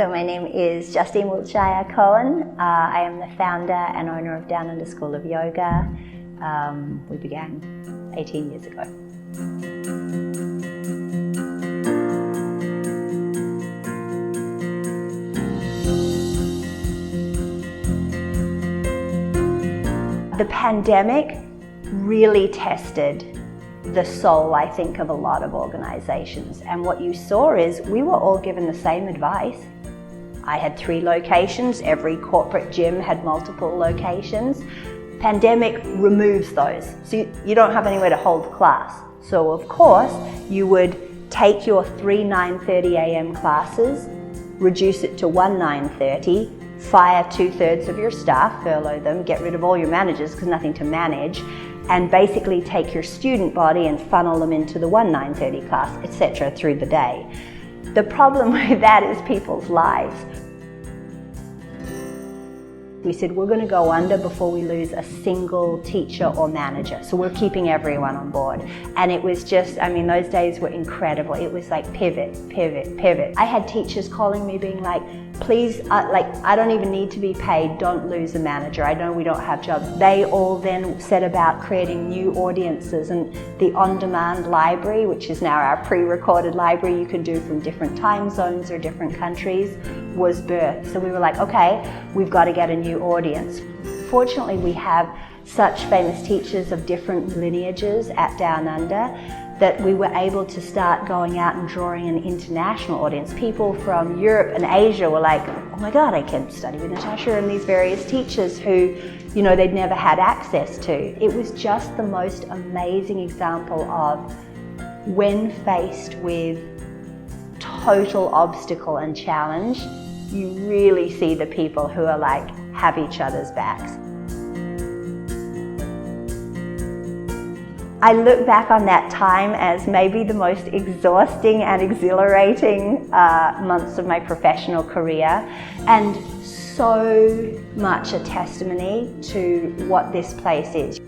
So my name is Justine Wiltshire Cohen. I am the founder and owner of Down Under School of Yoga. We began 18 years ago. The pandemic really tested the soul, I think, of a lot of organizations. And what you saw is we were all given the same advice. I had 3 locations, every corporate gym had multiple locations. Pandemic removes those, so you don't have anywhere to hold class. So of course, you would take your 3 9:30 a.m. classes, reduce it to 1 9:30, fire 2/3 of your staff, furlough them, get rid of all your managers because nothing to manage, and basically take your student body and funnel them into the 1 9:30 class, etc. through the day. The problem with that is people's lives. We said we're going to go under before we lose a single teacher or manager. So we're keeping everyone on board. And it was just, I mean, those days were incredible. It was like pivot, pivot, pivot. I had teachers calling me being like, please, I don't even need to be paid. Don't lose a manager. I know we don't have jobs. They all then set about creating new audiences, and the on-demand library, which is now our pre-recorded library you can do from different time zones or different countries, was birthed. So we were like, okay, we've got to get a new audience. Fortunately, we have such famous teachers of different lineages at Down Under that we were able to start going out and drawing an international audience. People from Europe and Asia were like, oh my God, I can study with Natasha and these various teachers who, you know, they'd never had access to. It was just the most amazing example of when faced with total obstacle and challenge, you really see the people who are like, have each other's backs. I look back on that time as maybe the most exhausting and exhilarating months of my professional career, and so much a testimony to what this place is.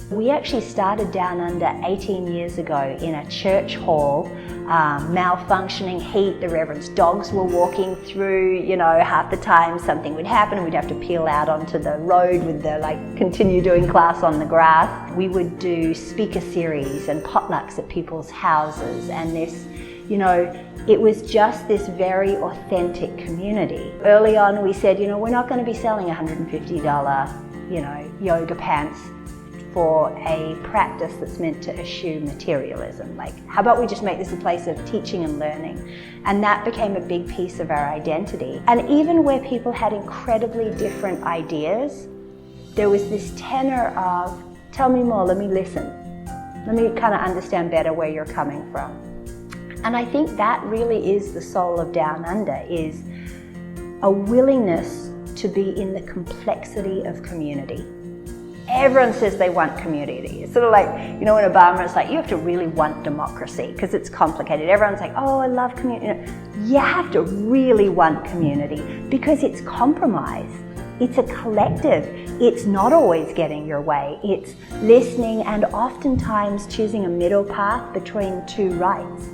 We actually started Down Under 18 years ago in a church hall, malfunctioning heat. The reverend's dogs were walking through, you know, half the time something would happen and we'd have to peel out onto the road with the, continue doing class on the grass. We would do speaker series and potlucks at people's houses, and this, you know, it was just this very authentic community. Early on we said, you know, we're not going to be selling $150, you know, yoga pants for a practice that's meant to eschew materialism. Like, how about we just make this a place of teaching and learning? And that became a big piece of our identity. And even where people had incredibly different ideas, there was this tenor of, tell me more, let me listen. Let me kind of understand better where you're coming from. And I think that really is the soul of Down Under, is a willingness to be in the complexity of community. Everyone says they want community. It's sort of like, you know, in Obama, it's like, you have to really want democracy because it's complicated. Everyone's like, oh, I love community. You know, you have to really want community because it's compromise. It's a collective. It's not always getting your way. It's listening and oftentimes choosing a middle path between 2 rights.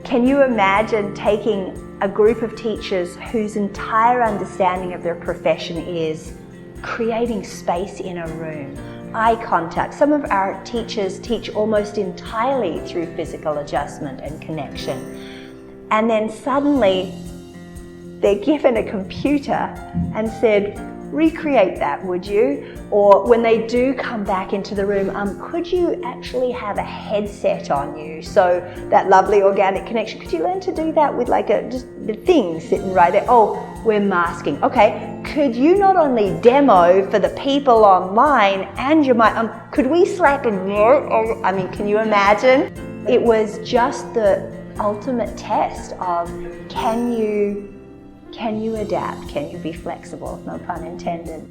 Can you imagine taking a group of teachers whose entire understanding of their profession is creating space in a room, eye contact? Some of our teachers teach almost entirely through physical adjustment and connection. And then suddenly they're given a computer and said, recreate that, would you? Or when they do come back into the room, could you actually have a headset on you? So that lovely organic connection, could you learn to do that with just the thing sitting right there? Oh, we're masking. Okay, could you not only demo for the people online and you might, could we slap a note? I mean, can you imagine? It was just the ultimate test of, can you adapt? Can you be flexible? No pun intended.